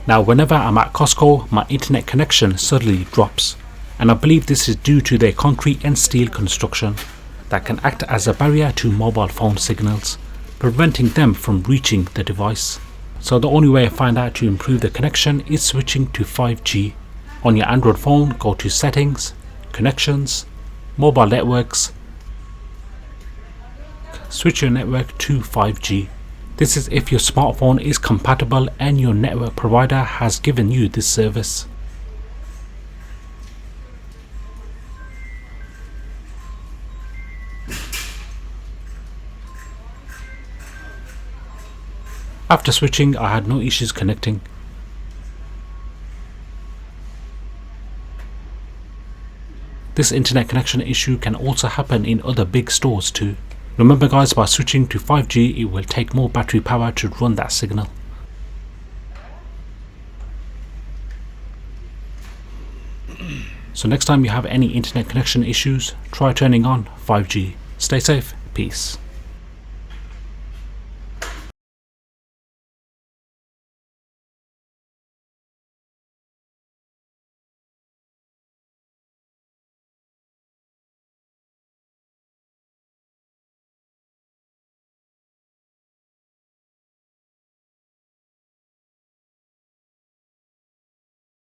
Now whenever I'm at Costco, my internet connection suddenly drops, and I believe this is due to their concrete and steel construction that can act as a barrier to mobile phone signals, preventing them from reaching the device. So the only way I find out to improve the connection is switching to 5G. On your Android phone, go to Settings, Connections, Mobile Networks, switch your network to 5G. This is if your smartphone is compatible and your network provider has given you this service. After switching, I had no issues connecting. This internet connection issue can also happen in other big stores too. Remember guys, by switching to 5G, it will take more battery power to run that signal. So next time you have any internet connection issues, try turning on 5G. Stay safe, peace.